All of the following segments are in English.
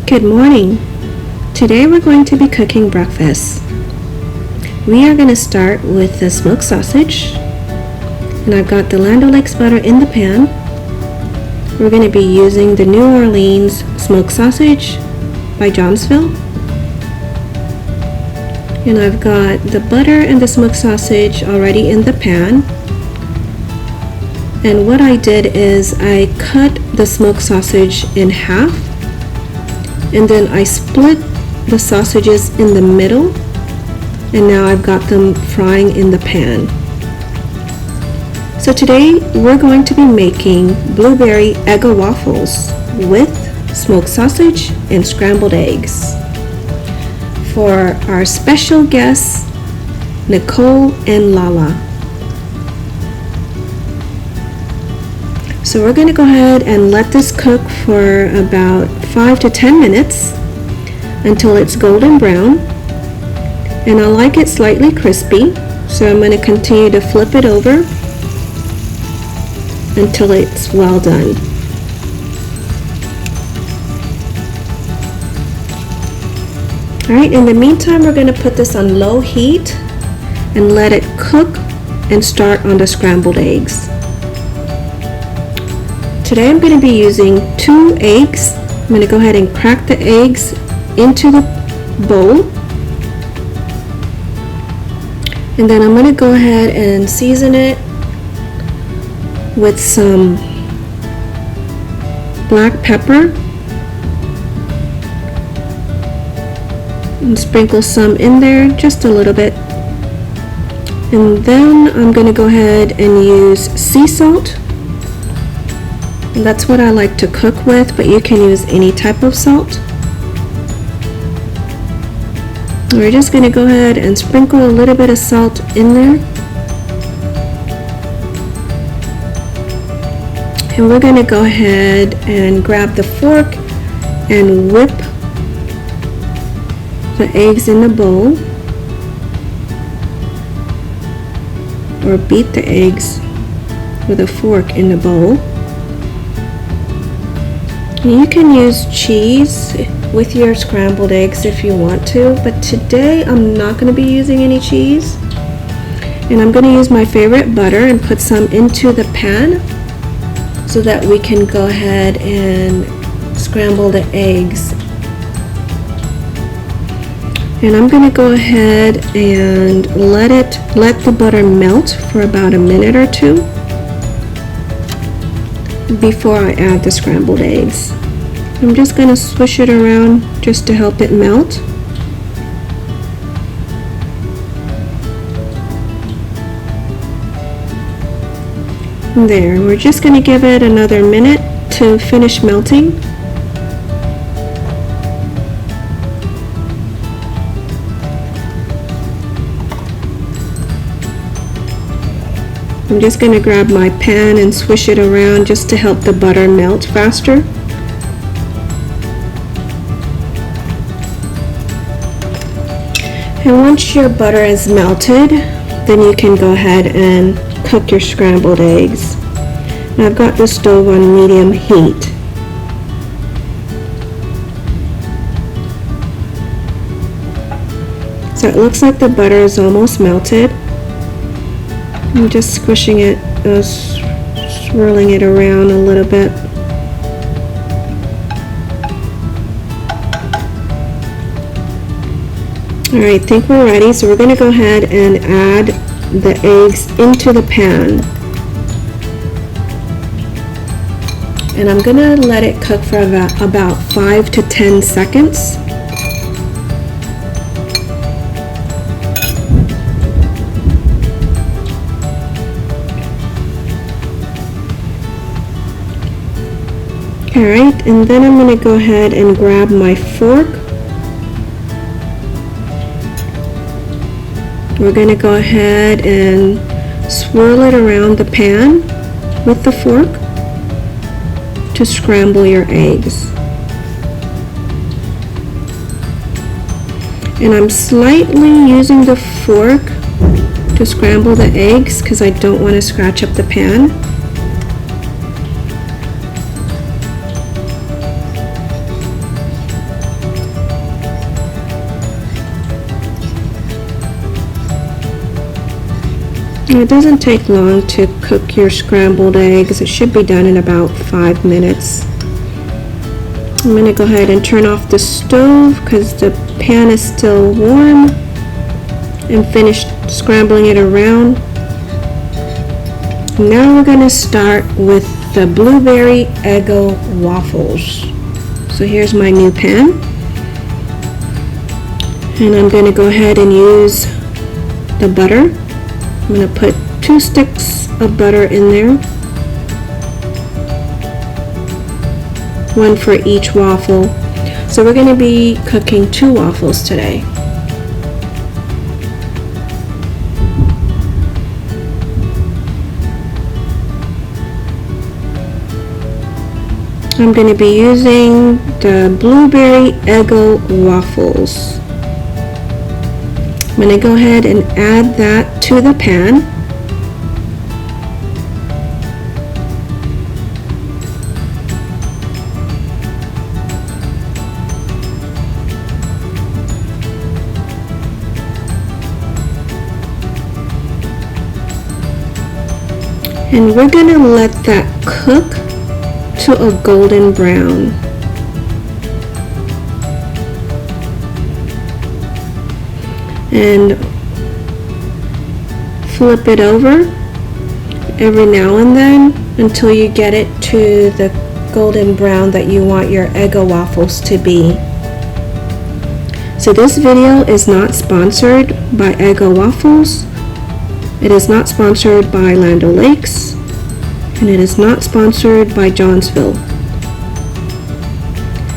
Good morning. Today we're going to be cooking breakfast. We are going to start with the smoked sausage, and I've got the Land O'Lakes butter in the pan. We're going to be using the New Orleans smoked sausage by Johnsville, and I've got the butter and the smoked sausage already in the pan. And what I did is I cut the smoked sausage in half, and then I split the sausages in the middle, and now I've got them frying in the pan. So today we're going to be making blueberry Eggo Waffles with smoked sausage and scrambled eggs for our special guests, Nicole and Lala. So we're going to go ahead and let this cook for about 5 to 10 minutes until it's golden brown, and I like it slightly crispy, so I'm going to continue to flip it over until it's well done. Alright, in the meantime we're going to put this on low heat and let it cook and start on the scrambled eggs. Today I'm going to be using 2 eggs. I'm going to go ahead and crack the eggs into the bowl, and then I'm going to go ahead and season it with some black pepper and sprinkle some in there, just a little bit. And then I'm going to go ahead and use sea salt. And that's what I like to cook with, but you can use any type of salt. We're just going to go ahead and sprinkle a little bit of salt in there. And we're going to go ahead and grab the fork and whip the eggs in the bowl, or beat the eggs with a fork in the bowl. You can use cheese with your scrambled eggs if you want to, but today I'm not going to be using any cheese, and I'm going to use my favorite butter and put some into the pan so that we can go ahead and scramble the eggs. And I'm going to go ahead and let the butter melt for about a minute or 2 before I add the scrambled eggs. I'm just going to swish it around just to help it melt. There, we're just going to give it another minute to finish melting. I'm just going to grab my pan and swish it around just to help the butter melt faster. And once your butter is melted, then you can go ahead and cook your scrambled eggs. Now I've got the stove on medium heat. So it looks like the butter is almost melted. I'm just squishing it, swirling it around a little bit. Alright, I think we're ready, so we're going to go ahead and add the eggs into the pan. And I'm going to let it cook for about 5 to 10 seconds. Alright, and then I'm going to go ahead and grab my fork. We're going to go ahead and swirl it around the pan with the fork to scramble your eggs. And I'm slightly using the fork to scramble the eggs because I don't want to scratch up the pan. It doesn't take long to cook your scrambled eggs. It should be done in about 5 minutes. I'm going to go ahead and turn off the stove because the pan is still warm, and finish scrambling it around. Now we're going to start with the blueberry Eggo Waffles. So here's my new pan, and I'm going to go ahead and use the butter. I'm going to put 2 sticks of butter in there, 1 for each waffle. So we're going to be cooking 2 waffles today. I'm going to be using the blueberry Eggo Waffles. I'm going to go ahead and add that to the pan. And we're going to let that cook to a golden brown. And flip it over every now and then until you get it to the golden brown that you want your Eggo waffles to be. So this video is not sponsored by Eggo Waffles. It is not sponsored by Land O'Lakes, and it is not sponsored by Johnsville.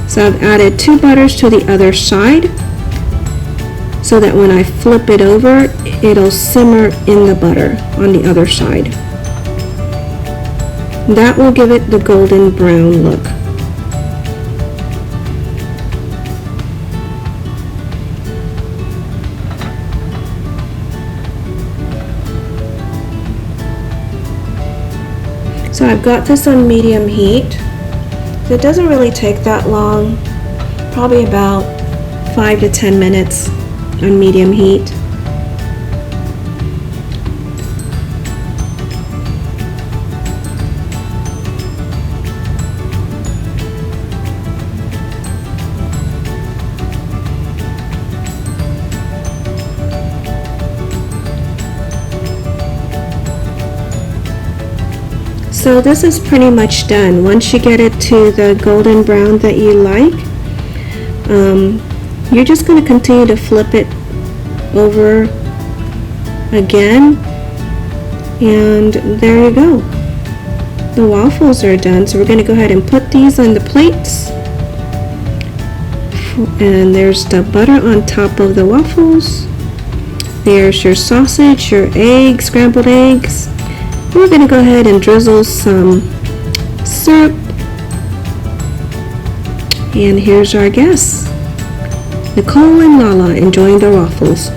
So I've added 2 butters to the other side so that when I flip it over, it'll simmer in the butter on the other side. That will give it the golden brown look. So I've got this on medium heat. So it doesn't really take that long, probably about 5 to 10 minutes on medium heat. So this is pretty much done. Once you get it to the golden brown that you like, you're just going to continue to flip it over again, and there you go. The waffles are done. So we're going to go ahead and put these on the plates, and there's the butter on top of the waffles. There's your sausage, your eggs, scrambled eggs. We're going to go ahead and drizzle some syrup, and here's our guests, Nicole and Lala, enjoying their waffles.